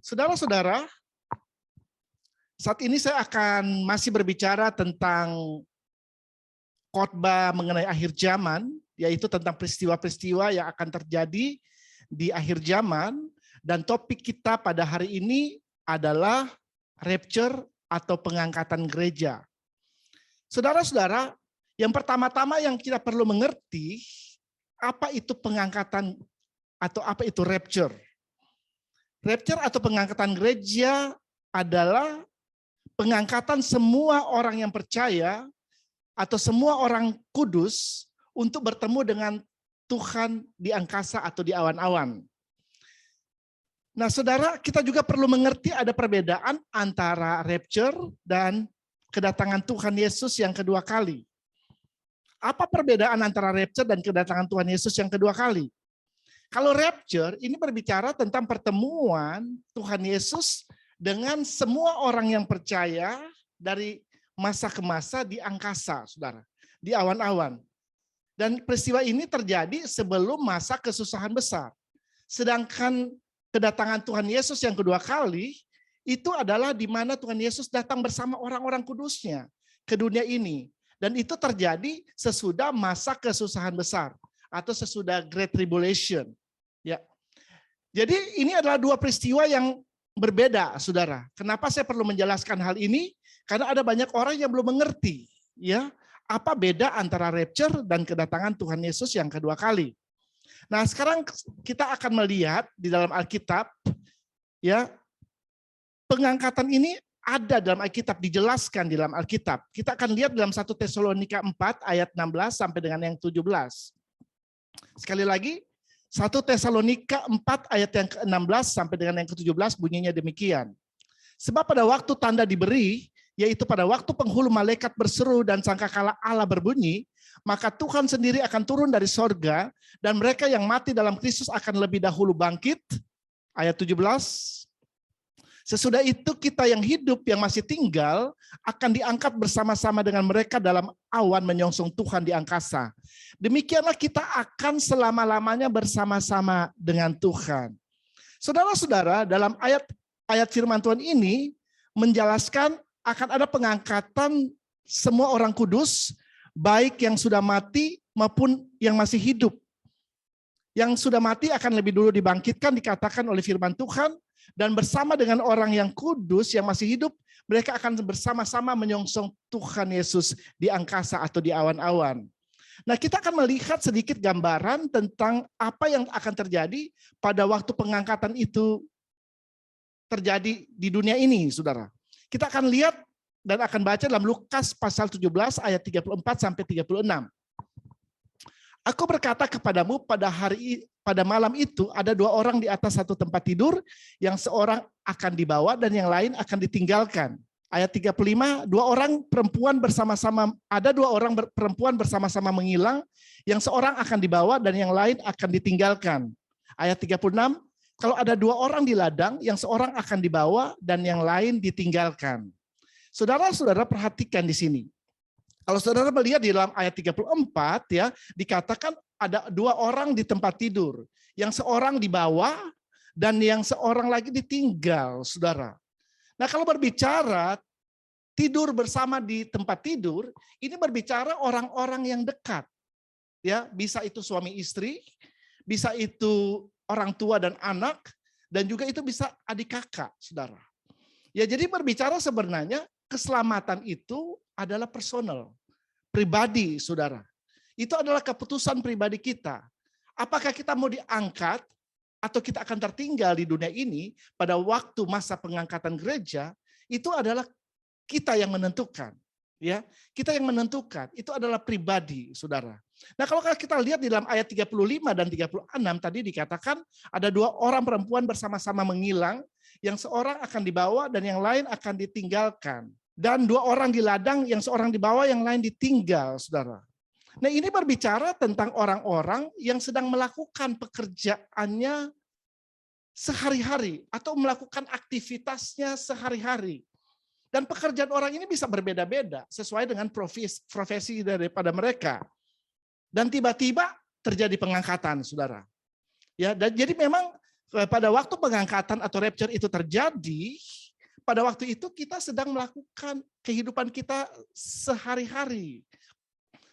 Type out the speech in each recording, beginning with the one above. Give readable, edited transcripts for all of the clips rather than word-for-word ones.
Saudara-saudara, saat ini saya akan masih berbicara tentang khotbah mengenai akhir zaman, yaitu tentang peristiwa-peristiwa yang akan terjadi di akhir zaman, dan topik kita pada hari ini adalah rapture atau pengangkatan gereja. Saudara-saudara, yang pertama-tama yang kita perlu mengerti, apa itu pengangkatan atau apa itu rapture? Rapture atau pengangkatan gereja adalah pengangkatan semua orang yang percaya atau semua orang kudus untuk bertemu dengan Tuhan di angkasa atau di awan-awan. Nah, saudara, kita juga perlu mengerti ada perbedaan antara rapture dan kedatangan Tuhan Yesus yang kedua kali. Apa perbedaan antara rapture dan kedatangan Tuhan Yesus yang kedua kali? Kalau rapture ini berbicara tentang pertemuan Tuhan Yesus dengan semua orang yang percaya dari masa ke masa di angkasa, saudara, di awan-awan. Dan peristiwa ini terjadi sebelum masa kesusahan besar. Sedangkan kedatangan Tuhan Yesus yang kedua kali, itu adalah di mana Tuhan Yesus datang bersama orang-orang kudusnya ke dunia ini. Dan itu terjadi sesudah masa kesusahan besar atau sesudah Great Tribulation. Ya. Jadi ini adalah dua peristiwa yang berbeda, saudara. Kenapa saya perlu menjelaskan hal ini? Karena ada banyak orang yang belum mengerti, ya, apa beda antara rapture dan kedatangan Tuhan Yesus yang kedua kali. Nah, sekarang kita akan melihat di dalam Alkitab, ya, pengangkatan ini ada dalam Alkitab, dijelaskan di dalam Alkitab. Kita akan lihat dalam 1 Tesalonika 4 ayat 16 sampai dengan yang 17. Sekali lagi, 1 Tesalonika 4 ayat yang ke-16 sampai dengan yang ke-17 bunyinya demikian. Sebab pada waktu tanda diberi, yaitu pada waktu penghulu malaikat berseru dan sangkakala Allah berbunyi, maka Tuhan sendiri akan turun dari sorga, dan mereka yang mati dalam Kristus akan lebih dahulu bangkit. Ayat 17. Sesudah itu kita yang hidup, yang masih tinggal, akan diangkat bersama-sama dengan mereka dalam awan menyongsong Tuhan di angkasa. Demikianlah kita akan selama-lamanya bersama-sama dengan Tuhan. Saudara-saudara, dalam ayat firman Tuhan ini menjelaskan akan ada pengangkatan semua orang kudus, baik yang sudah mati maupun yang masih hidup. Yang sudah mati akan lebih dulu dibangkitkan, dikatakan oleh firman Tuhan, dan bersama dengan orang yang kudus yang masih hidup, mereka akan bersama-sama menyongsong Tuhan Yesus di angkasa atau di awan-awan. Nah, kita akan melihat sedikit gambaran tentang apa yang akan terjadi pada waktu pengangkatan itu terjadi di dunia ini, saudara. Kita akan lihat dan akan baca dalam Lukas pasal 17 ayat 34 sampai 36. Aku berkata kepadamu pada malam itu ada dua orang di atas satu tempat tidur, yang seorang akan dibawa dan yang lain akan ditinggalkan. Ayat 35, ada dua orang perempuan bersama-sama menghilang, yang seorang akan dibawa dan yang lain akan ditinggalkan. Ayat 36, kalau ada dua orang di ladang, yang seorang akan dibawa dan yang lain ditinggalkan. Saudara-saudara perhatikan di sini. Kalau saudara melihat di dalam ayat 34 ya, dikatakan ada dua orang di tempat tidur. Yang seorang dibawa dan yang seorang lagi ditinggal, saudara. Nah, kalau berbicara tidur bersama di tempat tidur, ini berbicara orang-orang yang dekat. Ya, bisa itu suami istri, bisa itu orang tua dan anak, dan juga itu bisa adik kakak, saudara. Ya, jadi berbicara sebenarnya keselamatan itu adalah personal, pribadi, saudara. Itu adalah keputusan pribadi kita. Apakah kita mau diangkat atau kita akan tertinggal di dunia ini pada waktu masa pengangkatan gereja, itu adalah kita yang menentukan. Ya, kita yang menentukan. Itu adalah pribadi, saudara. Nah, kalau kita lihat di dalam ayat 35 dan 36 tadi dikatakan ada dua orang perempuan bersama-sama menghilang, yang seorang akan dibawa dan yang lain akan ditinggalkan. Dan dua orang di ladang, yang seorang dibawa, yang lain ditinggal, saudara. Nah, ini berbicara tentang orang-orang yang sedang melakukan pekerjaannya sehari-hari atau melakukan aktivitasnya sehari-hari. Dan pekerjaan orang ini bisa berbeda-beda sesuai dengan profesi daripada mereka. Dan tiba-tiba terjadi pengangkatan, saudara. Ya, dan jadi memang pada waktu pengangkatan atau rapture itu terjadi, pada waktu itu kita sedang melakukan kehidupan kita sehari-hari.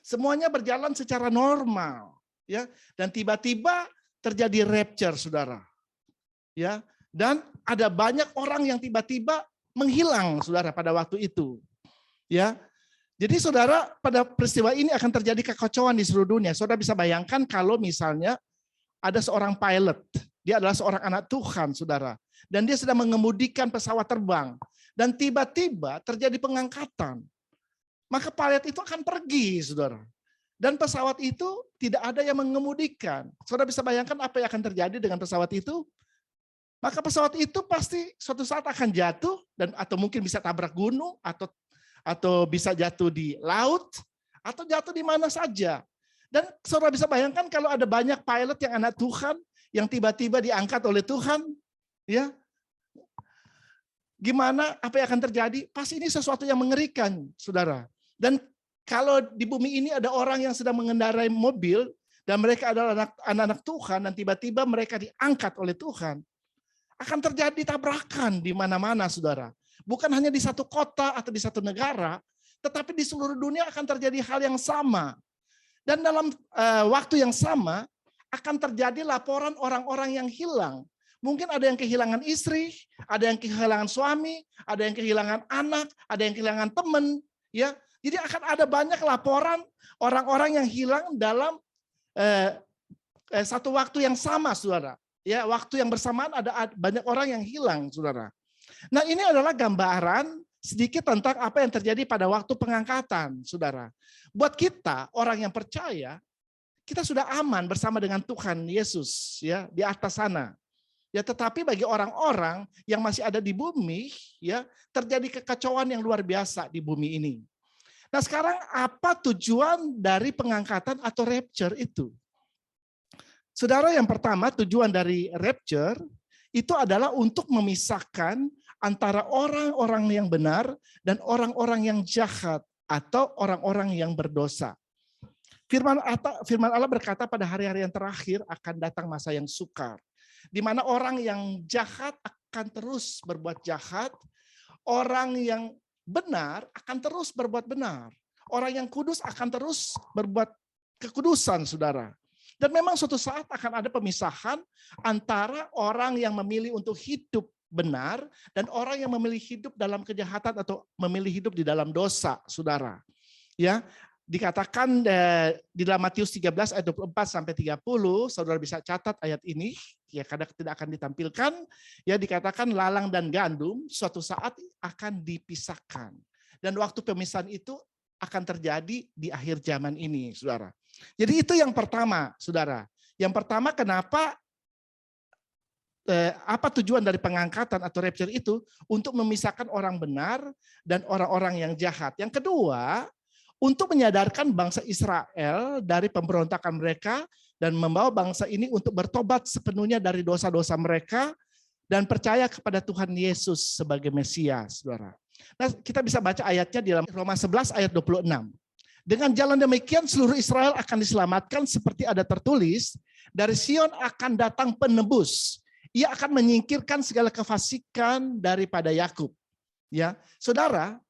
Semuanya berjalan secara normal, ya. Dan tiba-tiba terjadi rapture, saudara. Ya, dan ada banyak orang yang tiba-tiba menghilang, saudara, pada waktu itu. Ya, jadi saudara, pada peristiwa ini akan terjadi kekacauan di seluruh dunia. Saudara bisa bayangkan kalau misalnya ada seorang pilot, dia adalah seorang anak Tuhan, saudara, dan dia sedang mengemudikan pesawat terbang, dan tiba-tiba terjadi pengangkatan. Maka pilot itu akan pergi, saudara. Dan pesawat itu tidak ada yang mengemudikan. Saudara bisa bayangkan apa yang akan terjadi dengan pesawat itu? Maka pesawat itu pasti suatu saat akan jatuh, dan atau mungkin bisa tabrak gunung, atau bisa jatuh di laut, atau jatuh di mana saja. Dan saudara bisa bayangkan kalau ada banyak pilot yang anak Tuhan, yang tiba-tiba diangkat oleh Tuhan, ya, gimana, apa yang akan terjadi? Pasti ini sesuatu yang mengerikan, saudara. Dan kalau di bumi ini ada orang yang sedang mengendarai mobil, dan mereka adalah anak-anak Tuhan, dan tiba-tiba mereka diangkat oleh Tuhan, akan terjadi tabrakan di mana-mana, saudara. Bukan hanya di satu kota atau di satu negara, tetapi di seluruh dunia akan terjadi hal yang sama. Dan dalam waktu yang sama akan terjadi laporan orang-orang yang hilang. Mungkin ada yang kehilangan istri, ada yang kehilangan suami, ada yang kehilangan anak, ada yang kehilangan teman. Ya, jadi akan ada banyak laporan orang-orang yang hilang dalam satu waktu yang sama, saudara. Ya, waktu yang bersamaan ada banyak orang yang hilang, saudara. Nah, ini adalah gambaran sedikit tentang apa yang terjadi pada waktu pengangkatan, saudara. Buat kita, orang yang percaya, kita sudah aman bersama dengan Tuhan Yesus, ya, di atas sana. Ya, tetapi bagi orang-orang yang masih ada di bumi, ya, terjadi kekacauan yang luar biasa di bumi ini. Nah, sekarang apa tujuan dari pengangkatan atau rapture itu? Saudara, yang pertama tujuan dari rapture itu adalah untuk memisahkan antara orang-orang yang benar dan orang-orang yang jahat atau orang-orang yang berdosa. Firman Allah berkata pada hari-hari yang terakhir akan datang masa yang sukar, di mana orang yang jahat akan terus berbuat jahat, orang yang benar akan terus berbuat benar, orang yang kudus akan terus berbuat kekudusan, saudara. Dan memang suatu saat akan ada pemisahan antara orang yang memilih untuk hidup benar dan orang yang memilih hidup dalam kejahatan atau memilih hidup di dalam dosa, saudara. Ya, dikatakan di dalam Matius 13 ayat 24 sampai 30, saudara bisa catat ayat ini, ya, kadang tidak akan ditampilkan. Ya, dikatakan lalang dan gandum suatu saat akan dipisahkan. Dan waktu pemisahan itu akan terjadi di akhir zaman ini, saudara. Jadi itu yang pertama, saudara. Yang pertama, kenapa apa tujuan dari pengangkatan atau rapture itu? Untuk memisahkan orang benar dan orang-orang yang jahat. Yang kedua, untuk menyadarkan bangsa Israel dari pemberontakan mereka dan membawa bangsa ini untuk bertobat sepenuhnya dari dosa-dosa mereka dan percaya kepada Tuhan Yesus sebagai Mesias, saudara. Nah, kita bisa baca ayatnya di dalam Roma 11 ayat 26. Dengan jalan demikian seluruh Israel akan diselamatkan seperti ada tertulis, dari Sion akan datang penebus. Ia akan menyingkirkan segala kefasikan daripada Yakub. Ya, saudara,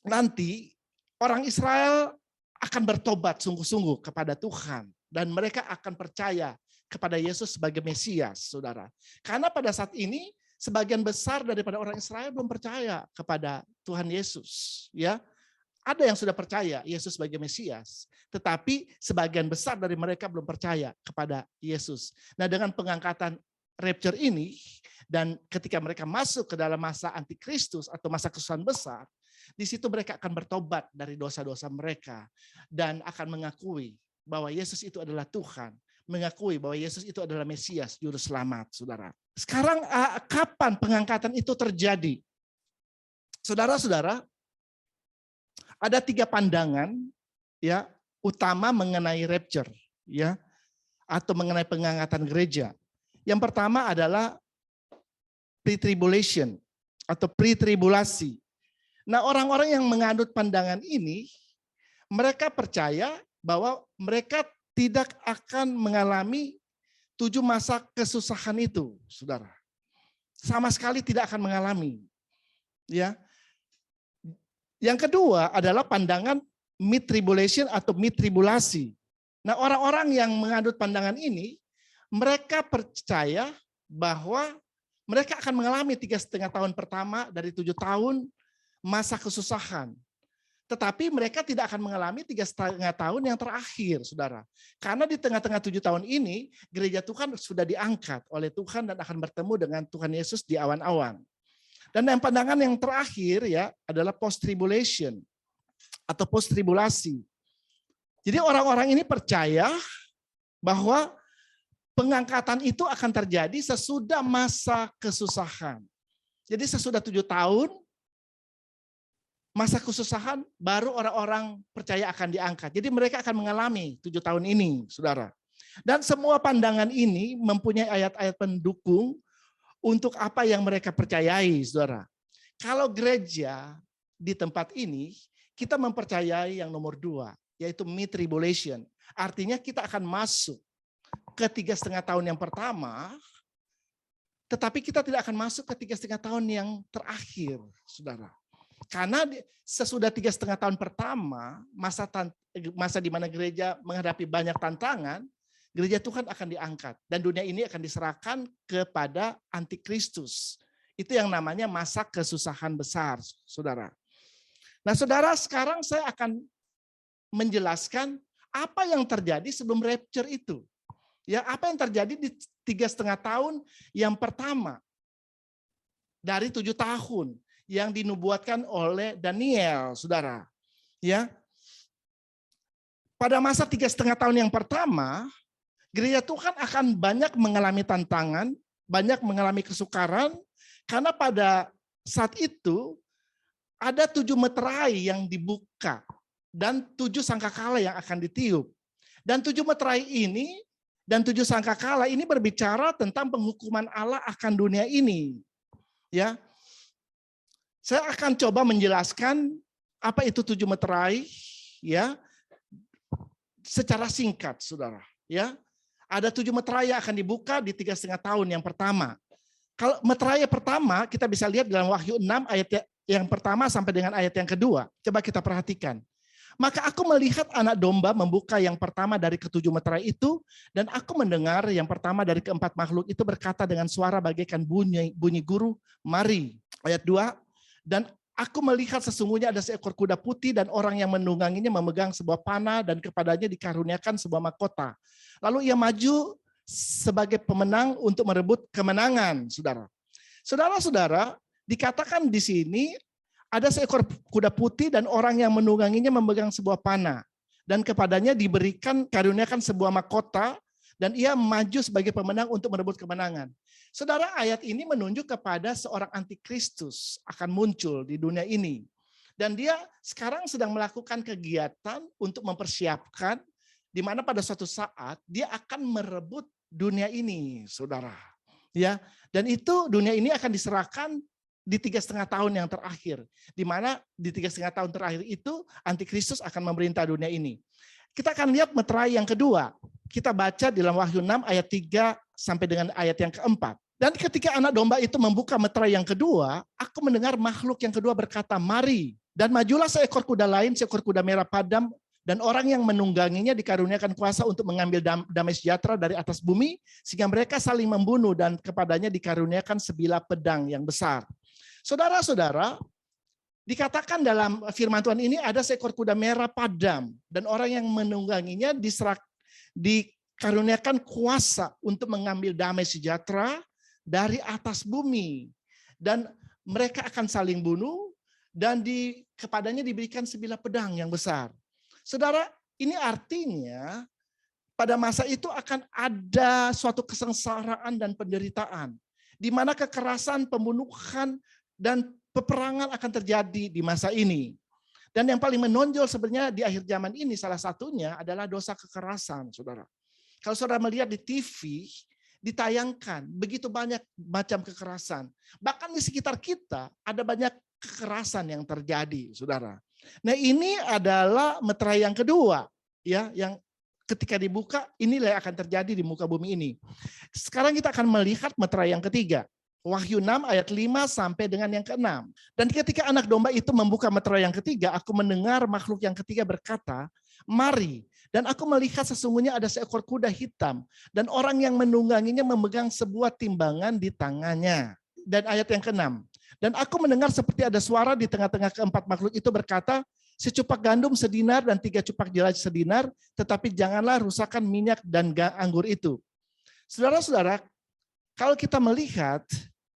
nanti orang Israel akan bertobat sungguh-sungguh kepada Tuhan dan mereka akan percaya kepada Yesus sebagai Mesias, saudara. Karena pada saat ini sebagian besar daripada orang Israel belum percaya kepada Tuhan Yesus, ya. Ada yang sudah percaya Yesus sebagai Mesias, tetapi sebagian besar dari mereka belum percaya kepada Yesus. Nah, dengan pengangkatan rapture ini, dan ketika mereka masuk ke dalam masa antikristus atau masa kesusahan besar, di situ mereka akan bertobat dari dosa-dosa mereka dan akan mengakui bahwa Yesus itu adalah Tuhan, mengakui bahwa Yesus itu adalah Mesias, juru selamat, saudara. Sekarang kapan pengangkatan itu terjadi? Saudara-saudara, ada 3 pandangan ya utama mengenai rapture, ya, atau mengenai pengangkatan gereja. Yang pertama adalah pre-tribulation atau pre-tribulasi. Nah, orang-orang yang menganut pandangan ini, mereka percaya bahwa mereka tidak akan mengalami 7 masa kesusahan itu, saudara. Sama sekali tidak akan mengalami. Ya. Yang kedua adalah pandangan mid tribulation atau mid tribulasi. Nah, orang-orang yang menganut pandangan ini, mereka percaya bahwa mereka akan mengalami 3,5 tahun pertama dari 7 tahun masa kesusahan. Tetapi mereka tidak akan mengalami 3,5 tahun yang terakhir, saudara. Karena di tengah-tengah 7 tahun ini, gereja Tuhan sudah diangkat oleh Tuhan dan akan bertemu dengan Tuhan Yesus di awan-awan. Dan yang pandangan yang terakhir ya adalah post-tribulation atau post-tribulasi. Jadi orang-orang ini percaya bahwa pengangkatan itu akan terjadi sesudah masa kesusahan. Jadi sesudah 7 tahun, masa kesusahan baru orang-orang percaya akan diangkat. Jadi mereka akan mengalami 7 tahun ini, saudara. Dan semua pandangan ini mempunyai ayat-ayat pendukung untuk apa yang mereka percayai, saudara. Kalau gereja di tempat ini, kita mempercayai yang nomor 2, yaitu mid tribulation. Artinya kita akan masuk ke 3,5 tahun yang pertama, tetapi kita tidak akan masuk ke 3,5 tahun yang terakhir, saudara. Karena sesudah 3,5 tahun pertama, masa di mana gereja menghadapi banyak tantangan, gereja Tuhan akan diangkat. Dan dunia ini akan diserahkan kepada antikristus. Itu yang namanya masa kesusahan besar, saudara. Nah, saudara, sekarang saya akan menjelaskan apa yang terjadi sebelum rapture itu. Ya, apa yang terjadi di 3,5 tahun yang pertama dari 7 tahun yang dinubuatkan oleh Daniel, saudara. Ya, pada masa 3,5 tahun yang pertama, gereja Tuhan akan banyak mengalami tantangan, banyak mengalami kesukaran, karena pada saat itu ada 7 meterai yang dibuka dan 7 sangkakala yang akan ditiup. Dan 7 meterai ini dan 7 sangkakala ini berbicara tentang penghukuman Allah akan dunia ini. Ya, saya akan coba menjelaskan apa itu 7 meterai, ya, secara singkat, saudara. Ya, ada 7 meterai yang akan dibuka di 3,5 tahun yang pertama. Kalau meterai pertama kita bisa lihat dalam Wahyu 6 ayat yang pertama sampai dengan ayat yang kedua. Coba kita perhatikan. Maka aku melihat anak domba membuka yang pertama dari ke-7 meterai itu, dan aku mendengar yang pertama dari ke-4 makhluk itu berkata dengan suara bagaikan bunyi guru, mari. Ayat 2, dan aku melihat sesungguhnya ada seekor kuda putih dan orang yang menungganginya memegang sebuah panah dan kepadanya dikaruniakan sebuah mahkota. Lalu ia maju sebagai pemenang untuk merebut kemenangan, saudara. Saudara-saudara, dikatakan di sini ada seekor kuda putih dan orang yang menungganginya memegang sebuah panah. Dan kepadanya diberikan, karuniakan sebuah mahkota, dan ia maju sebagai pemenang untuk merebut kemenangan. Saudara, ayat ini menunjuk kepada seorang antikristus akan muncul di dunia ini. Dan dia sekarang sedang melakukan kegiatan untuk mempersiapkan di mana pada suatu saat dia akan merebut dunia ini, saudara. Ya, dan itu dunia ini akan diserahkan di 3,5 tahun yang terakhir, di mana di 3,5 tahun terakhir itu antikristus akan memerintah dunia ini. Kita akan lihat meterai yang kedua. Kita baca dalam Wahyu 6 ayat 3 sampai dengan ayat yang keempat. Dan ketika anak domba itu membuka meterai yang kedua, aku mendengar makhluk yang kedua berkata, mari. Dan majulah seekor kuda lain, seekor kuda merah padam, dan orang yang menungganginya dikaruniakan kuasa untuk mengambil damai sejahtera dari atas bumi, sehingga mereka saling membunuh dan kepadanya dikaruniakan sebilah pedang yang besar. Saudara-saudara, dikatakan dalam firman Tuhan ini ada seekor kuda merah padam dan orang yang menungganginya dikaruniakan kuasa untuk mengambil damai sejahtera dari atas bumi. Dan mereka akan saling bunuh dan kepadanya diberikan sebilah pedang yang besar. Saudara, ini artinya pada masa itu akan ada suatu kesengsaraan dan penderitaan, di mana kekerasan, pembunuhan, dan peperangan akan terjadi di masa ini. Dan yang paling menonjol sebenarnya di akhir zaman ini salah satunya adalah dosa kekerasan, saudara. Kalau saudara melihat di TV, ditayangkan begitu banyak macam kekerasan. Bahkan di sekitar kita ada banyak kekerasan yang terjadi, saudara. Nah, ini adalah meterai yang kedua, ya, yang ketika dibuka, inilah yang akan terjadi di muka bumi ini. Sekarang kita akan melihat meterai yang ketiga. Wahyu 6 ayat 5 sampai dengan yang ke-6. Dan ketika anak domba itu membuka meterai yang ketiga, aku mendengar makhluk yang ketiga berkata, mari. Dan aku melihat sesungguhnya ada seekor kuda hitam. Dan orang yang menungganginya memegang sebuah timbangan di tangannya. Dan ayat yang ke-6. Dan aku mendengar seperti ada suara di tengah-tengah keempat makhluk itu berkata, secupak gandum sedinar dan 3 cupak jelai sedinar, tetapi janganlah rusakkan minyak dan anggur itu. Saudara-saudara, kalau kita melihat,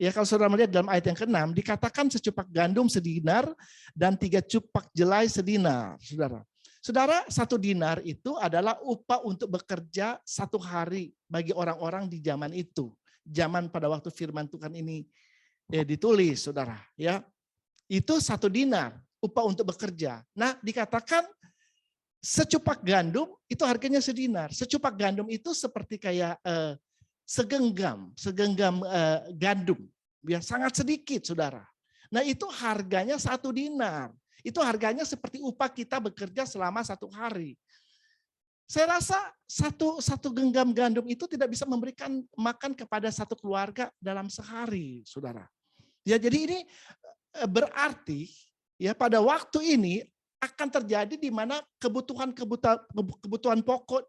ya kalau saudara melihat dalam ayat yang ke-6, dikatakan secupak gandum sedinar dan 3 cupak jelai sedinar. Saudara, 1 dinar itu adalah upah untuk bekerja 1 hari bagi orang-orang di zaman itu. Zaman pada waktu firman Tuhan ini ditulis, saudara. Ya, itu 1 dinar, upah untuk bekerja. Nah, dikatakan secupak gandum itu harganya sedinar. Secupak gandum itu seperti kayak segenggam gandum, ya sangat sedikit, saudara. Nah itu harganya 1 dinar. Itu harganya seperti upah kita bekerja selama 1 hari. Saya rasa satu genggam gandum itu tidak bisa memberikan makan kepada 1 keluarga dalam sehari, saudara. Ya jadi ini berarti ya pada waktu ini akan terjadi di mana kebutuhan pokok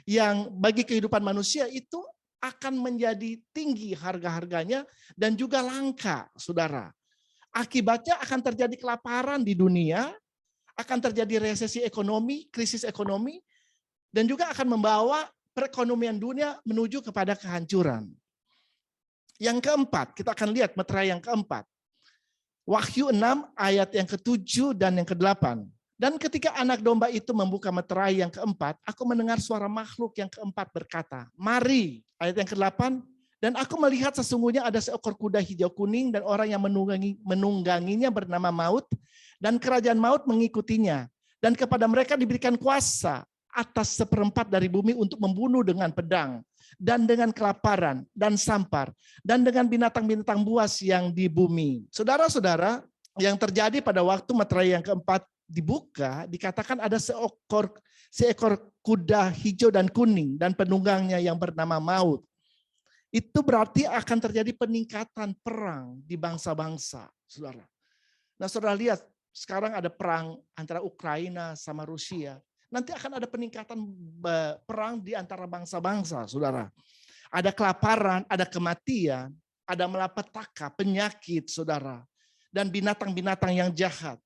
yang bagi kehidupan manusia itu akan menjadi tinggi harga-harganya dan juga langka, saudara. Akibatnya akan terjadi kelaparan di dunia, akan terjadi resesi ekonomi, krisis ekonomi, dan juga akan membawa perekonomian dunia menuju kepada kehancuran. Yang keempat, kita akan lihat meterai yang keempat. Wahyu 6 ayat yang ke-7 dan yang ke-8. Dan ketika anak domba itu membuka meterai yang keempat, aku mendengar suara makhluk yang keempat berkata, mari. Ayat yang ke-8, dan aku melihat sesungguhnya ada seekor kuda hijau kuning dan orang yang menungganginya bernama Maut, dan kerajaan Maut mengikutinya. Dan kepada mereka diberikan kuasa atas 1/4 dari bumi untuk membunuh dengan pedang, dan dengan kelaparan, dan sampar, dan dengan binatang-binatang buas yang di bumi. Saudara-saudara, yang terjadi pada waktu meterai yang keempat dibuka, dikatakan ada seekor kuda hijau dan kuning dan penunggangnya yang bernama Maut. Itu berarti akan terjadi peningkatan perang di bangsa-bangsa, saudara. Nah, saudara lihat sekarang ada perang antara Ukraina sama Rusia. Nanti akan ada peningkatan perang di antara bangsa-bangsa, saudara. Ada kelaparan, ada kematian, ada malapetaka, penyakit, saudara. Dan binatang-binatang yang jahat.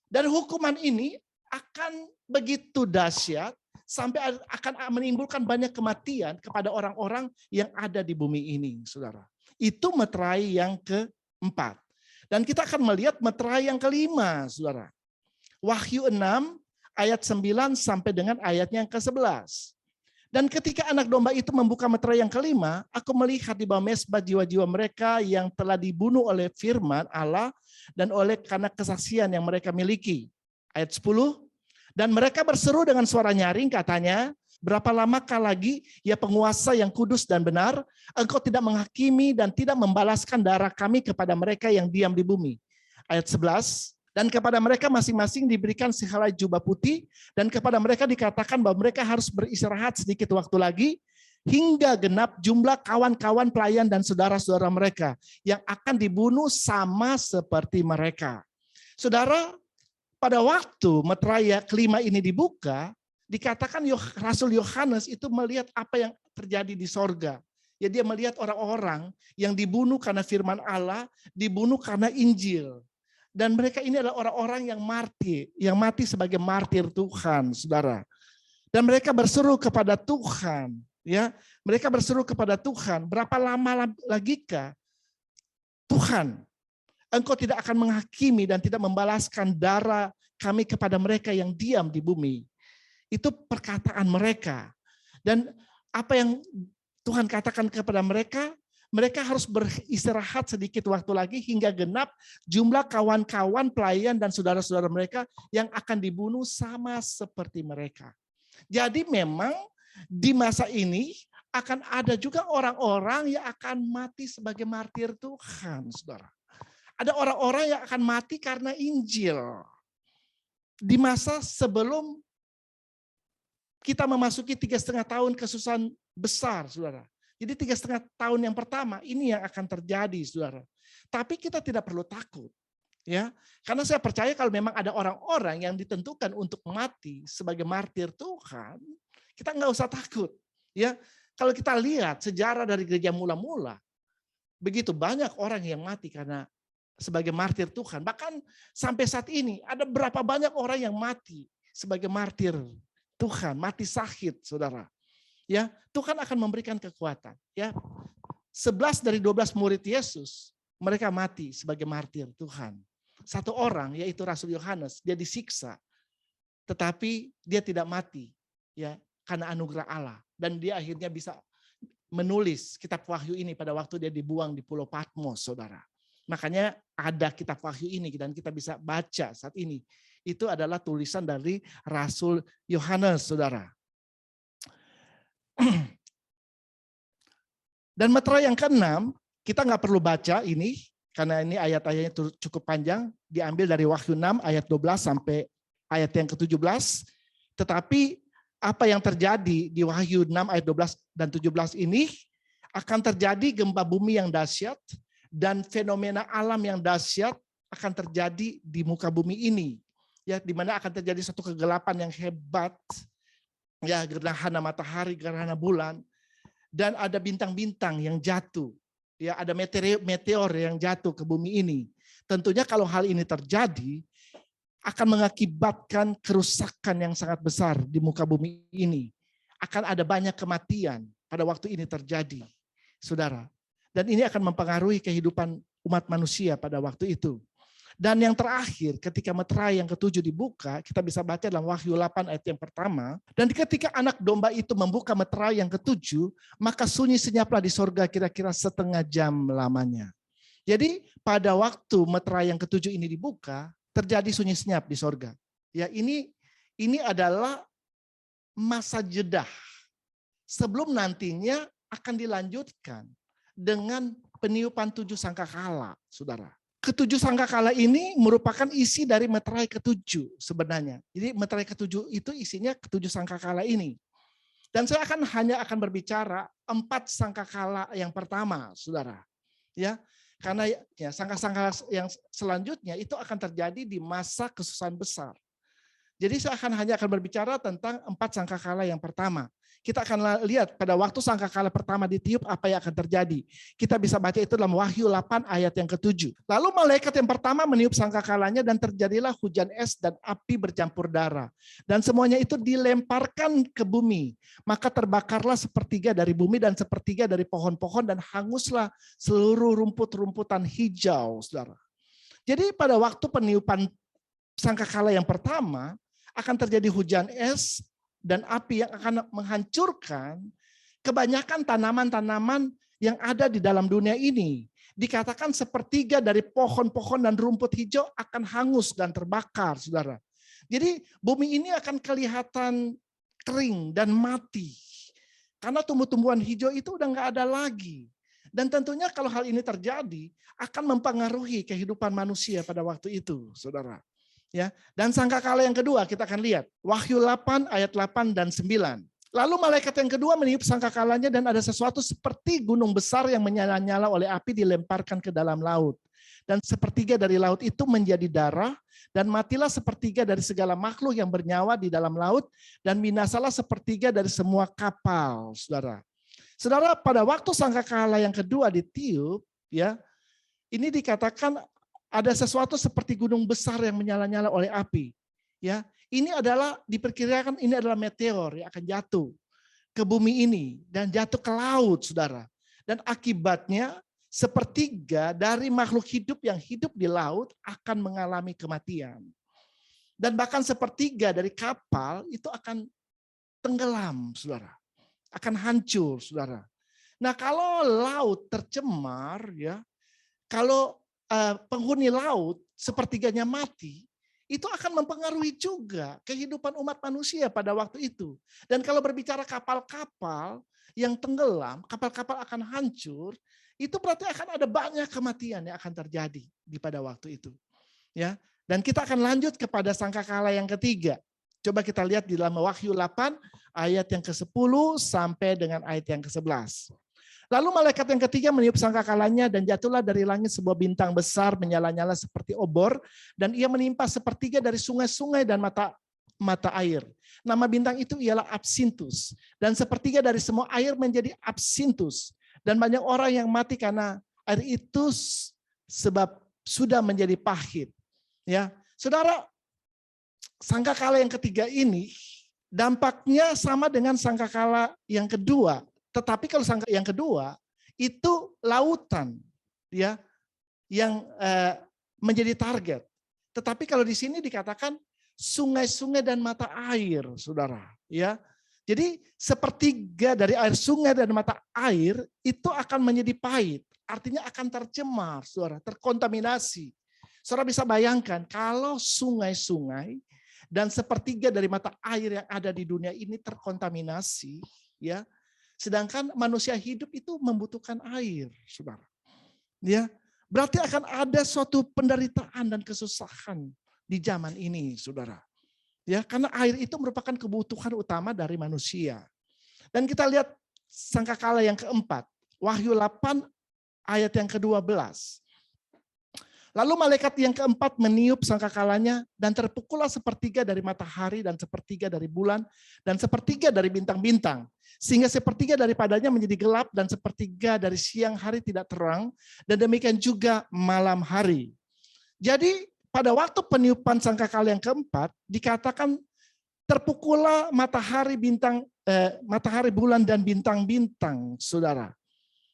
Dan hukuman ini akan begitu dahsyat sampai akan menimbulkan banyak kematian kepada orang-orang yang ada di bumi ini, saudara. Itu meterai yang keempat. Dan kita akan melihat meterai yang kelima, saudara. Wahyu 6 ayat 9 sampai dengan ayatnya yang ke-11. Dan ketika anak domba itu membuka meterai yang kelima, aku melihat di bawah mezbah jiwa-jiwa mereka yang telah dibunuh oleh firman Allah dan oleh karena kesaksian yang mereka miliki. Ayat 10, dan mereka berseru dengan suara nyaring katanya, berapa lamakah lagi ya penguasa yang kudus dan benar, engkau tidak menghakimi dan tidak membalaskan darah kami kepada mereka yang diam di bumi. Ayat 11, dan kepada mereka masing-masing diberikan sehelai jubah putih, dan kepada mereka dikatakan bahwa mereka harus beristirahat sedikit waktu lagi, hingga genap jumlah kawan-kawan pelayan dan saudara-saudara mereka yang akan dibunuh sama seperti mereka. Saudara, pada waktu meterai kelima ini dibuka, dikatakan Rasul Yohanes itu melihat apa yang terjadi di sorga. Ya, dia melihat orang-orang yang dibunuh karena firman Allah, dibunuh karena Injil. Dan mereka ini adalah orang-orang yang mati sebagai martir Tuhan, saudara. Dan mereka berseru kepada Tuhan, ya. Mereka berseru kepada Tuhan, berapa lama lagikah Tuhan, Engkau tidak akan menghakimi dan tidak membalaskan darah kami kepada mereka yang diam di bumi. Itu perkataan mereka. Dan apa yang Tuhan katakan kepada mereka, mereka harus beristirahat sedikit waktu lagi hingga genap jumlah kawan-kawan pelayan dan saudara-saudara mereka yang akan dibunuh sama seperti mereka. Jadi memang di masa ini akan ada juga orang-orang yang akan mati sebagai martir Tuhan, saudara. Ada orang-orang yang akan mati karena Injil. Di masa sebelum kita memasuki 3,5 tahun kesusahan besar, saudara. Jadi 3,5 tahun yang pertama ini yang akan terjadi, saudara. Tapi kita tidak perlu takut, ya, karena saya percaya kalau memang ada orang-orang yang ditentukan untuk mati sebagai martir Tuhan, kita nggak usah takut, ya. Kalau kita lihat sejarah dari gereja mula-mula, begitu banyak orang yang mati karena sebagai martir Tuhan. Bahkan sampai saat ini ada berapa banyak orang yang mati sebagai martir Tuhan, mati sakit, saudara. Ya, Tuhan akan memberikan kekuatan. Ya, 11 dari 12 murid Yesus mereka mati sebagai martir Tuhan. Satu orang yaitu Rasul Yohanes, dia disiksa, tetapi dia tidak mati, ya, karena anugerah Allah, dan dia akhirnya bisa menulis kitab Wahyu ini pada waktu dia dibuang di Pulau Patmos, saudara. Makanya ada kitab Wahyu ini dan kita bisa baca saat ini. Itu adalah tulisan dari Rasul Yohanes, saudara. Dan meterai yang ke-6, kita nggak perlu baca ini, karena ini ayat-ayatnya cukup panjang, diambil dari Wahyu 6 ayat 12 sampai ayat yang ke-17. Tetapi apa yang terjadi di Wahyu 6 ayat 12 dan 17 ini, akan terjadi gempa bumi yang dahsyat, dan fenomena alam yang dahsyat akan terjadi di muka bumi ini. Ya, di mana akan terjadi satu kegelapan yang hebat, ya, gerhana matahari, gerhana bulan, dan ada bintang-bintang yang jatuh, ya, ada meteor yang jatuh ke bumi ini. Tentunya kalau hal ini terjadi akan mengakibatkan kerusakan yang sangat besar di muka bumi ini. Akan ada banyak kematian pada waktu ini terjadi, saudara. Dan ini akan mempengaruhi kehidupan umat manusia pada waktu itu. Dan yang terakhir, ketika meterai yang ke-7 dibuka, kita bisa baca dalam Wahyu 8 ayat yang pertama. Dan ketika anak domba itu membuka meterai yang ke-7, maka sunyi senyaplah di sorga kira-kira setengah jam lamanya. Jadi pada waktu meterai yang ke-7 ini dibuka, terjadi sunyi senyap di sorga. Ya, ini adalah masa jeda sebelum nantinya akan dilanjutkan dengan peniupan 7 sangkakala, saudara. Ke-7 sangkakala ini merupakan isi dari meterai ke-7 sebenarnya. Jadi meterai ke-7 itu isinya ke-7 sangkakala ini. Dan saya hanya akan berbicara 4 sangkakala yang pertama, saudara. Ya, karena ya sangkakala yang selanjutnya itu akan terjadi di masa kesusahan besar. Jadi saya hanya akan berbicara tentang 4 sangkakala yang pertama. Kita akan lihat pada waktu sangkakala pertama ditiup apa yang akan terjadi. Kita bisa baca itu dalam Wahyu 8 ayat yang ke-7. Lalu malaikat yang pertama meniup sangkakalanya dan terjadilah hujan es dan api bercampur darah. Dan semuanya itu dilemparkan ke bumi. Maka terbakarlah sepertiga dari bumi dan sepertiga dari pohon-pohon dan hanguslah seluruh rumput-rumputan hijau, saudara. Jadi pada waktu peniupan sangkakala yang pertama akan terjadi hujan es dan api yang akan menghancurkan kebanyakan tanaman-tanaman yang ada di dalam dunia ini. Dikatakan sepertiga dari pohon-pohon dan rumput hijau akan hangus dan terbakar, saudara. Jadi bumi ini akan kelihatan kering dan mati. Karena tumbuh-tumbuhan hijau itu udah nggak ada lagi. Dan tentunya kalau hal ini terjadi akan mempengaruhi kehidupan manusia pada waktu itu, saudara. Ya, dan sangkakala yang kedua kita akan lihat Wahyu 8 ayat 8 dan 9. Lalu malaikat yang kedua meniup sangkakalanya dan ada sesuatu seperti gunung besar yang menyala-nyala oleh api dilemparkan ke dalam laut. Dan sepertiga dari laut itu menjadi darah dan matilah sepertiga dari segala makhluk yang bernyawa di dalam laut dan binasalah sepertiga dari semua kapal, saudara. Saudara, pada waktu sangkakala yang kedua ditiup, ya, ini dikatakan ada sesuatu seperti gunung besar yang menyala-nyala oleh api. Ya, ini adalah diperkirakan ini adalah meteor yang akan jatuh ke bumi ini dan jatuh ke laut, saudara. Dan akibatnya sepertiga dari makhluk hidup yang hidup di laut akan mengalami kematian. Dan bahkan sepertiga dari kapal itu akan tenggelam, saudara. Akan hancur, saudara. Nah, kalau laut tercemar, ya, kalau penghuni laut sepertiganya mati, itu akan mempengaruhi juga kehidupan umat manusia pada waktu itu. Dan kalau berbicara kapal-kapal yang tenggelam, kapal-kapal akan hancur, itu berarti akan ada banyak kematian yang akan terjadi di pada waktu itu. Ya, dan kita akan lanjut kepada sangkakala yang ketiga. Coba kita lihat di dalam Wahyu 8 ayat yang ke-10 sampai dengan ayat yang ke-11. Lalu malaikat yang ketiga meniup sangkakalanya dan jatuhlah dari langit sebuah bintang besar menyala-nyala seperti obor dan ia menimpa sepertiga dari sungai-sungai dan mata air. Nama bintang itu ialah Absinthus dan sepertiga dari semua air menjadi Absinthus dan banyak orang yang mati karena air itu sebab sudah menjadi pahit. Ya, saudara, sangkakala yang ketiga ini dampaknya sama dengan sangkakala yang kedua. Tetapi kalau sangkakala yang kedua itu lautan, ya, yang menjadi target. Tetapi kalau di sini dikatakan sungai-sungai dan mata air, saudara. Ya, jadi sepertiga dari air sungai dan mata air itu akan menjadi pahit. Artinya akan tercemar, saudara, terkontaminasi. Saudara bisa bayangkan kalau sungai-sungai dan sepertiga dari mata air yang ada di dunia ini terkontaminasi, ya. Sedangkan manusia hidup itu membutuhkan air, saudara. Ya, berarti akan ada suatu penderitaan dan kesusahan di zaman ini, saudara. Ya, karena air itu merupakan kebutuhan utama dari manusia. Dan kita lihat sangkakala yang keempat, Wahyu 8 ayat yang ke-12. Lalu malaikat yang keempat meniup sangkakalanya dan terpukullah sepertiga dari matahari dan sepertiga dari bulan dan sepertiga dari bintang-bintang. Sehingga sepertiga daripadanya menjadi gelap dan sepertiga dari siang hari tidak terang dan demikian juga malam hari. Jadi pada waktu peniupan sangkakala yang keempat dikatakan terpukullah matahari, matahari, bulan dan bintang-bintang, saudara.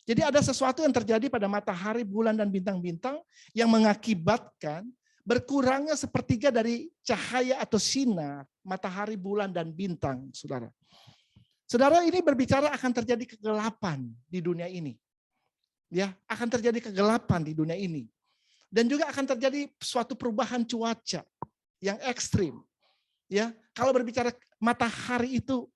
Jadi ada sesuatu yang terjadi pada matahari, bulan, dan bintang-bintang yang mengakibatkan berkurangnya sepertiga dari cahaya atau sinar matahari, bulan, dan bintang, saudara. Saudara, ini berbicara akan terjadi kegelapan di dunia ini. Ya, akan terjadi kegelapan di dunia ini. Dan juga akan terjadi suatu perubahan cuaca yang ekstrim. Ya, kalau berbicara matahari itu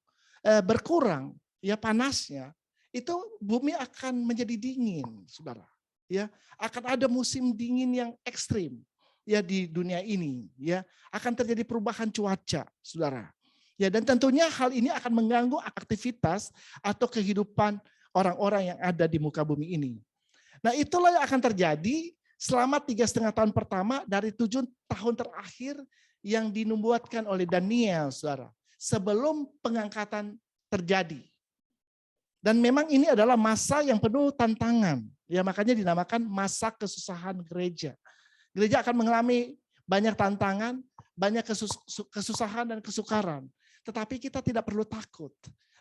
berkurang, ya panasnya, itu bumi akan menjadi dingin, saudara. Ya, akan ada musim dingin yang ekstrim, ya di dunia ini. Ya, akan terjadi perubahan cuaca, saudara. Ya, dan tentunya hal ini akan mengganggu aktivitas atau kehidupan orang-orang yang ada di muka bumi ini. Nah, itulah yang akan terjadi selama 3,5 tahun pertama dari 7 tahun terakhir yang dinubuatkan oleh Daniel, saudara. Sebelum pengangkatan terjadi. Dan memang ini adalah masa yang penuh tantangan. Ya, makanya dinamakan masa kesusahan gereja. Gereja akan mengalami banyak tantangan, banyak kesusahan dan kesukaran. Tetapi kita tidak perlu takut.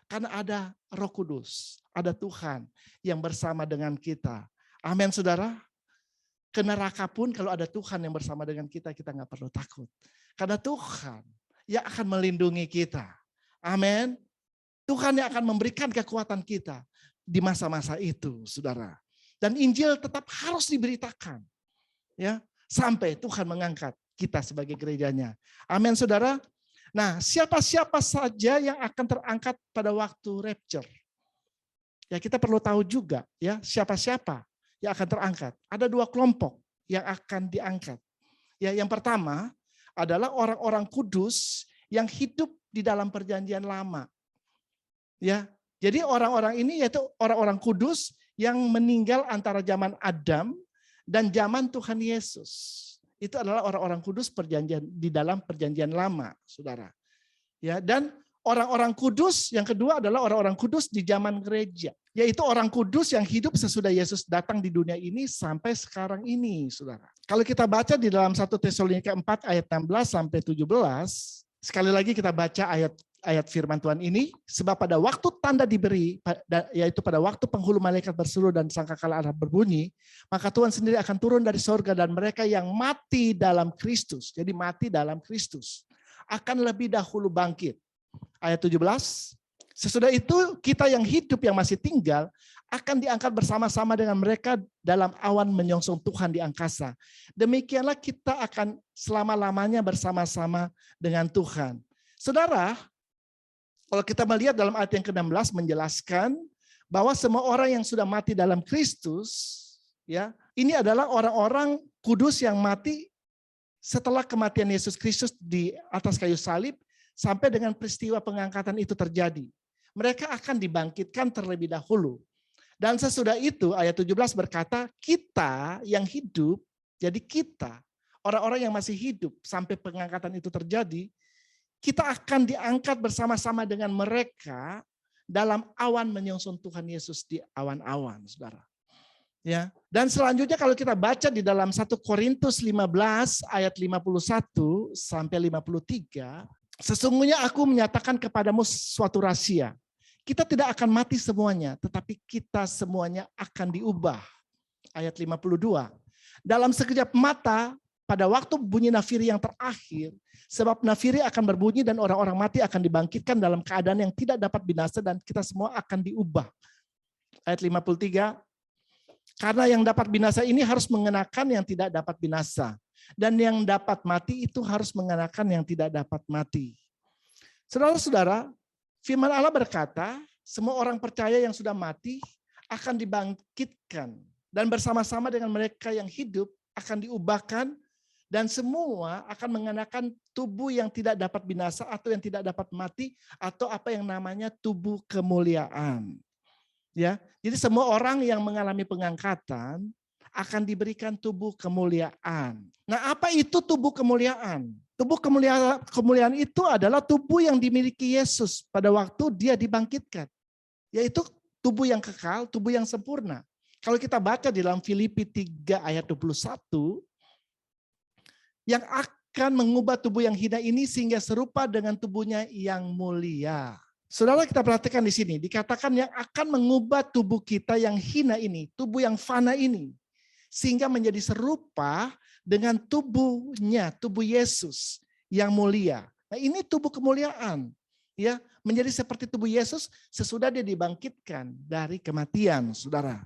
Karena ada Roh Kudus, ada Tuhan yang bersama dengan kita. Amin, saudara. Ke neraka pun kalau ada Tuhan yang bersama dengan kita, kita nggak perlu takut. Karena Tuhan yang akan melindungi kita. Amin. Tuhan yang akan memberikan kekuatan kita di masa-masa itu, saudara. Dan Injil tetap harus diberitakan, ya, sampai Tuhan mengangkat kita sebagai gerejanya. Amin, saudara. Nah, siapa-siapa saja yang akan terangkat pada waktu rapture? Ya, kita perlu tahu juga, ya, siapa-siapa yang akan terangkat. Ada 2 kelompok yang akan diangkat. Ya, yang pertama adalah orang-orang kudus yang hidup di dalam perjanjian lama. Ya, jadi orang-orang ini yaitu orang-orang kudus yang meninggal antara zaman Adam dan zaman Tuhan Yesus. Itu adalah orang-orang kudus perjanjian di dalam perjanjian lama, saudara. Ya, dan orang-orang kudus yang kedua adalah orang-orang kudus di zaman gereja, yaitu orang kudus yang hidup sesudah Yesus datang di dunia ini sampai sekarang ini, saudara. Kalau kita baca di dalam 1 Tesalonika 4 ayat 16 sampai 17, sekali lagi kita baca ayat firman Tuhan ini, sebab pada waktu tanda diberi, yaitu pada waktu penghulu malaikat berseru dan sangkakala Allah berbunyi, maka Tuhan sendiri akan turun dari sorga dan mereka yang mati dalam Kristus, jadi mati dalam Kristus, akan lebih dahulu bangkit. Ayat 17, sesudah itu kita yang hidup yang masih tinggal akan diangkat bersama-sama dengan mereka dalam awan menyongsong Tuhan di angkasa. Demikianlah kita akan selama-lamanya bersama-sama dengan Tuhan. Saudara, kalau kita melihat dalam ayat yang ke-16 menjelaskan bahwa semua orang yang sudah mati dalam Kristus, ya, ini adalah orang-orang kudus yang mati setelah kematian Yesus Kristus di atas kayu salib sampai dengan peristiwa pengangkatan itu terjadi. Mereka akan dibangkitkan terlebih dahulu. Dan sesudah itu ayat 17 berkata, kita yang hidup, jadi kita, orang-orang yang masih hidup sampai pengangkatan itu terjadi, kita akan diangkat bersama-sama dengan mereka dalam awan menyongsong Tuhan Yesus di awan-awan, saudara. Ya. Dan selanjutnya kalau kita baca di dalam 1 Korintus 15 ayat 51 sampai 53, sesungguhnya aku menyatakan kepadamu suatu rahasia. Kita tidak akan mati semuanya, tetapi kita semuanya akan diubah. Ayat 52. Dalam sekejap mata, pada waktu bunyi nafiri yang terakhir, sebab nafiri akan berbunyi dan orang-orang mati akan dibangkitkan dalam keadaan yang tidak dapat binasa dan kita semua akan diubah. Ayat 53. Karena yang dapat binasa ini harus mengenakan yang tidak dapat binasa. Dan yang dapat mati itu harus mengenakan yang tidak dapat mati. Saudara-saudara, firman Allah berkata, semua orang percaya yang sudah mati akan dibangkitkan. Dan bersama-sama dengan mereka yang hidup akan diubahkan. Dan semua akan mengenakan tubuh yang tidak dapat binasa atau yang tidak dapat mati. Atau apa yang namanya tubuh kemuliaan. Ya, jadi semua orang yang mengalami pengangkatan akan diberikan tubuh kemuliaan. Nah, apa itu tubuh kemuliaan? Tubuh kemuliaan itu adalah tubuh yang dimiliki Yesus pada waktu dia dibangkitkan. Yaitu tubuh yang kekal, tubuh yang sempurna. Kalau kita baca di dalam Filipi 3 ayat 21, yang akan mengubah tubuh yang hina ini sehingga serupa dengan tubuhnya yang mulia. Saudara, kita perhatikan di sini, dikatakan yang akan mengubah tubuh kita yang hina ini, tubuh yang fana ini, sehingga menjadi serupa dengan tubuhnya, tubuh Yesus yang mulia. Nah, ini tubuh kemuliaan, ya, menjadi seperti tubuh Yesus sesudah dia dibangkitkan dari kematian, saudara.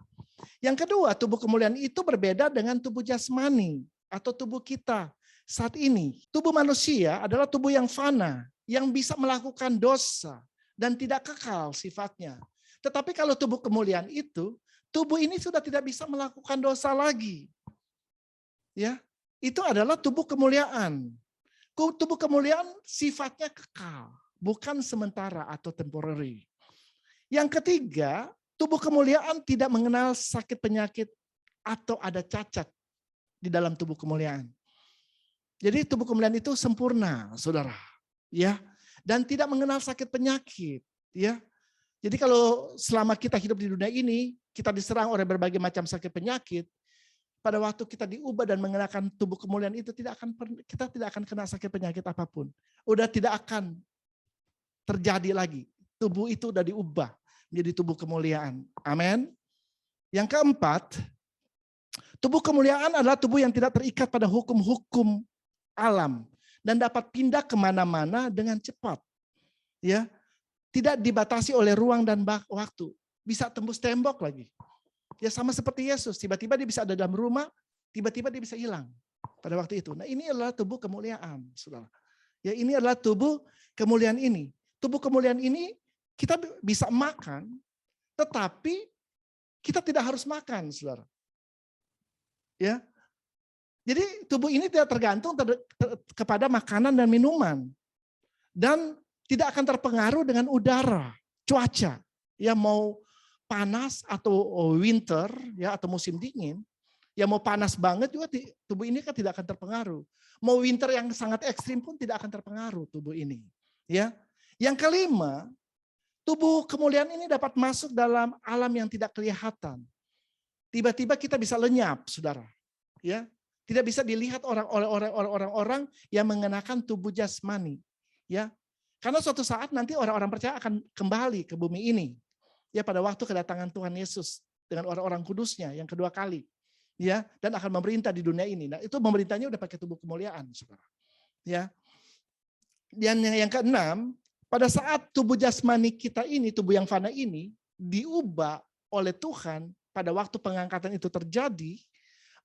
Yang kedua, tubuh kemuliaan itu berbeda dengan tubuh jasmani atau tubuh kita saat ini. Tubuh manusia adalah tubuh yang fana, yang bisa melakukan dosa dan tidak kekal sifatnya. Tetapi kalau tubuh kemuliaan itu, tubuh ini sudah tidak bisa melakukan dosa lagi. Ya, itu adalah tubuh kemuliaan. Tubuh kemuliaan sifatnya kekal, bukan sementara atau temporary. Yang ketiga, tubuh kemuliaan tidak mengenal sakit penyakit atau ada cacat di dalam tubuh kemuliaan. Jadi tubuh kemuliaan itu sempurna, saudara. Ya. Dan tidak mengenal sakit penyakit, ya. Jadi kalau selama kita hidup di dunia ini, kita diserang oleh berbagai macam sakit penyakit, pada waktu kita diubah dan mengenakan tubuh kemuliaan itu kita tidak akan kena sakit penyakit apapun. Udah tidak akan terjadi lagi. Tubuh itu udah diubah menjadi tubuh kemuliaan. Amin. Yang keempat, tubuh kemuliaan adalah tubuh yang tidak terikat pada hukum-hukum alam dan dapat pindah kemana-mana dengan cepat. Ya, tidak dibatasi oleh ruang dan waktu. Bisa tembus tembok lagi. Ya sama seperti Yesus, tiba-tiba dia bisa ada dalam rumah, tiba-tiba dia bisa hilang pada waktu itu. Nah, ini adalah tubuh kemuliaan, saudara. Ya, ini adalah tubuh kemuliaan ini. Tubuh kemuliaan ini kita bisa makan, tetapi kita tidak harus makan, saudara. Ya. Jadi tubuh ini tidak tergantung kepada makanan dan minuman. Dan tidak akan terpengaruh dengan udara, cuaca. Ya mau panas atau winter, ya atau musim dingin. Ya mau panas banget juga tubuh ini kan tidak akan terpengaruh. Mau winter yang sangat ekstrim pun tidak akan terpengaruh tubuh ini. Ya. Yang kelima, tubuh kemuliaan ini dapat masuk dalam alam yang tidak kelihatan. Tiba-tiba kita bisa lenyap, saudara. Ya. Tidak bisa dilihat oleh orang-orang yang mengenakan tubuh jasmani, ya. Karena suatu saat nanti orang-orang percaya akan kembali ke bumi ini, ya pada waktu kedatangan Tuhan Yesus dengan orang-orang kudusnya yang kedua kali, ya, dan akan memerintah di dunia ini. Nah, itu pemerintahnya udah pakai tubuh kemuliaan, saudara, ya. Dan yang keenam, pada saat tubuh jasmani kita ini, tubuh yang fana ini diubah oleh Tuhan pada waktu pengangkatan itu terjadi,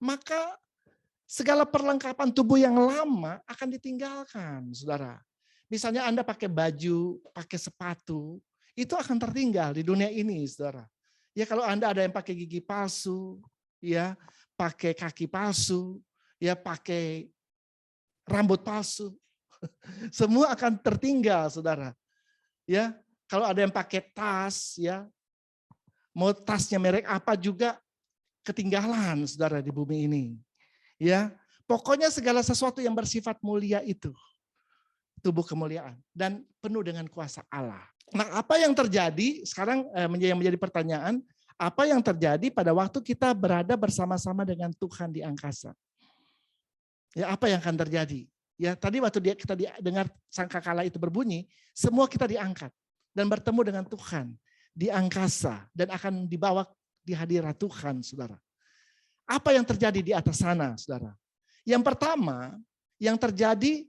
maka segala perlengkapan tubuh yang lama akan ditinggalkan, saudara. Misalnya Anda pakai baju, pakai sepatu, itu akan tertinggal di dunia ini, saudara. Ya kalau Anda ada yang pakai gigi palsu, ya pakai kaki palsu, ya pakai rambut palsu, Semua akan tertinggal, saudara. Ya, kalau ada yang pakai tas, ya, mau tasnya merek apa juga ketinggalan, saudara, di bumi ini. Ya, pokoknya segala sesuatu yang bersifat mulia itu tubuh kemuliaan dan penuh dengan kuasa Allah. Nah, apa yang terjadi sekarang yang menjadi pertanyaan, apa yang terjadi pada waktu kita berada bersama-sama dengan Tuhan di angkasa? Ya, apa yang akan terjadi? Ya, tadi waktu kita dengar sangkakala itu berbunyi, semua kita diangkat dan bertemu dengan Tuhan di angkasa dan akan dibawa di hadirat Tuhan, saudara. Apa yang terjadi di atas sana, saudara? Yang pertama, yang terjadi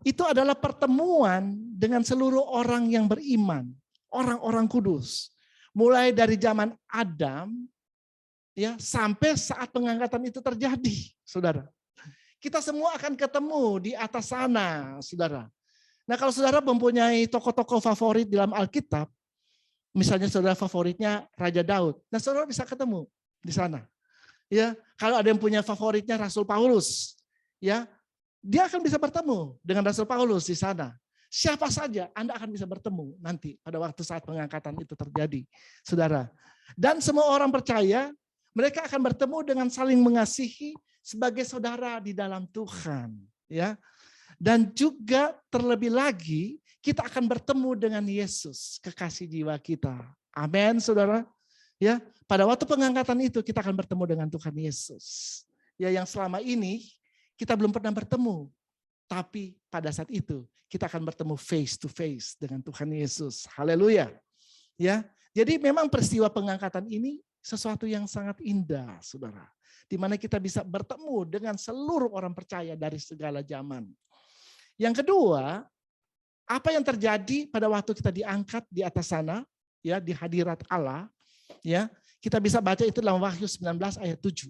itu adalah pertemuan dengan seluruh orang yang beriman, orang-orang kudus. Mulai dari zaman Adam, ya, sampai saat pengangkatan itu terjadi, saudara. Kita semua akan ketemu di atas sana, saudara. Nah, kalau saudara mempunyai tokoh-tokoh favorit dalam Alkitab, misalnya saudara favoritnya Raja Daud, nah saudara bisa ketemu di sana. Ya, kalau ada yang punya favoritnya Rasul Paulus, ya, dia akan bisa bertemu dengan Rasul Paulus di sana. Siapa saja Anda akan bisa bertemu nanti pada waktu saat pengangkatan itu terjadi, saudara. Dan semua orang percaya mereka akan bertemu dengan saling mengasihi sebagai saudara di dalam Tuhan, ya. Dan juga terlebih lagi kita akan bertemu dengan Yesus, kekasih jiwa kita. Amin, saudara. Ya, pada waktu pengangkatan itu kita akan bertemu dengan Tuhan Yesus. Ya, yang selama ini kita belum pernah bertemu, tapi pada saat itu kita akan bertemu face to face dengan Tuhan Yesus. Haleluya. Ya, jadi memang peristiwa pengangkatan ini sesuatu yang sangat indah, saudara. Di mana kita bisa bertemu dengan seluruh orang percaya dari segala zaman. Yang kedua, apa yang terjadi pada waktu kita diangkat di atas sana, ya, di hadirat Allah, ya, kita bisa baca itu dalam Wahyu 19 ayat 7.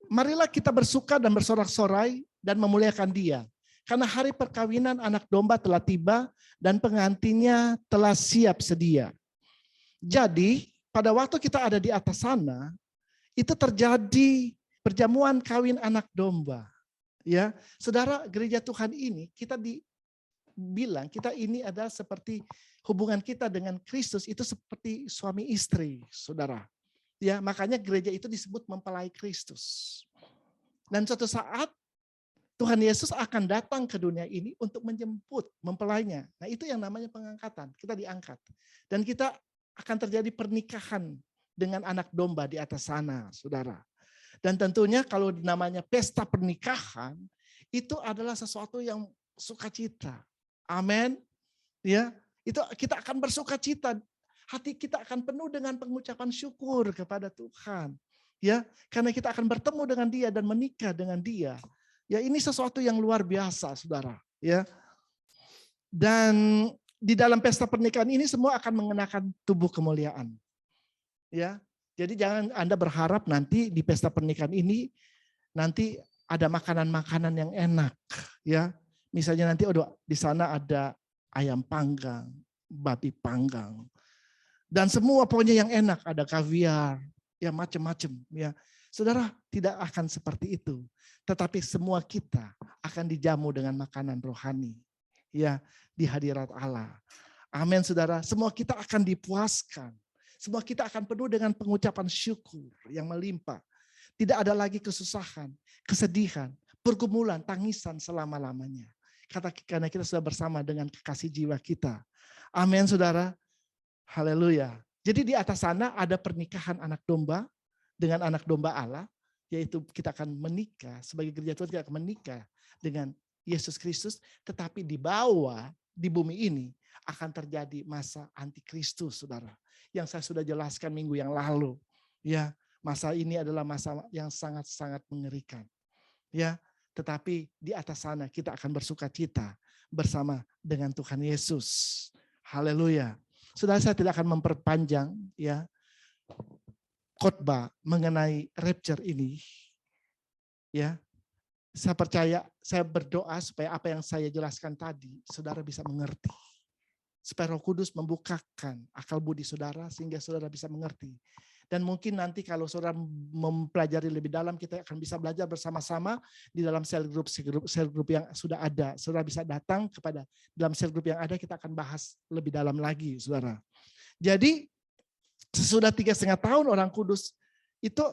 Marilah kita bersuka dan bersorak-sorai dan memuliakan Dia. Karena hari perkawinan anak domba telah tiba dan pengantinnya telah siap sedia. Jadi pada waktu kita ada di atas sana, itu terjadi perjamuan kawin anak domba. Ya, saudara, gereja Tuhan ini kita dibilang kita ini adalah seperti hubungan kita dengan Kristus itu seperti suami istri, saudara. Ya, makanya gereja itu disebut mempelai Kristus. Dan suatu saat Tuhan Yesus akan datang ke dunia ini untuk menjemput mempelainya. Nah, itu yang namanya pengangkatan. Kita diangkat. Dan kita akan terjadi pernikahan dengan anak domba di atas sana, saudara. Dan tentunya kalau namanya pesta pernikahan, itu adalah sesuatu yang sukacita. Amin. Ya, itu kita akan bersukacita. Hati kita akan penuh dengan pengucapan syukur kepada Tuhan. Ya, karena kita akan bertemu dengan Dia dan menikah dengan Dia. Ya, ini sesuatu yang luar biasa, saudara. Ya, dan di dalam pesta pernikahan ini semua akan mengenakan tubuh kemuliaan. Ya, jadi jangan Anda berharap nanti di pesta pernikahan ini nanti ada makanan-makanan yang enak, ya. Misalnya nanti di sana ada ayam panggang, babi panggang, dan semua pokoknya yang enak, ada kaviar, ya macam-macam, ya. Saudara, tidak akan seperti itu, tetapi semua kita akan dijamu dengan makanan rohani, ya, di hadirat Allah. Amin, saudara. Semua kita akan dipuaskan. Semua kita akan penuh dengan pengucapan syukur yang melimpah. Tidak ada lagi kesusahan, kesedihan, pergumulan, tangisan selama-lamanya. Karena kita sudah bersama dengan kekasih jiwa kita. Amin, saudara. Haleluya. Jadi di atas sana ada pernikahan anak domba dengan anak domba Allah. Yaitu kita akan menikah, sebagai gereja Tuhan kita akan menikah dengan Yesus Kristus. Tetapi di bawah, di bumi ini akan terjadi masa antikristus, saudara. Yang saya sudah jelaskan minggu yang lalu. Ya, masa ini adalah masa yang sangat-sangat mengerikan. Ya, tetapi di atas sana kita akan bersukacita bersama dengan Tuhan Yesus. Haleluya. Saudara, saya tidak akan memperpanjang ya khotbah mengenai rapture ini. Ya. Saya percaya, saya berdoa supaya apa yang saya jelaskan tadi saudara bisa mengerti. Supaya Roh Kudus membukakan akal budi saudara sehingga saudara bisa mengerti. Dan mungkin nanti kalau saudara mempelajari lebih dalam, kita akan bisa belajar bersama-sama di dalam sel group yang sudah ada. Saudara bisa datang kepada dalam sel group yang ada, kita akan bahas lebih dalam lagi, saudara. Jadi sesudah 3,5 tahun orang kudus itu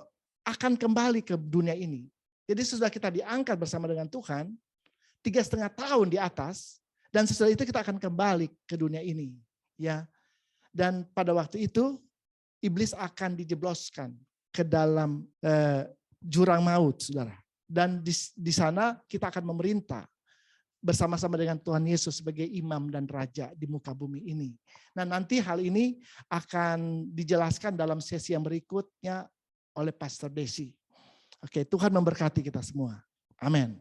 akan kembali ke dunia ini. Jadi sesudah kita diangkat bersama dengan Tuhan, 3,5 tahun di atas, dan sesudah itu kita akan kembali ke dunia ini, ya. Dan pada waktu itu iblis akan dijebloskan ke dalam jurang maut, saudara. Dan di sana kita akan memerintah bersama-sama dengan Tuhan Yesus sebagai imam dan raja di muka bumi ini. Nah, nanti hal ini akan dijelaskan dalam sesi yang berikutnya oleh Pastor Desi. Oke, Tuhan memberkati kita semua. Amin.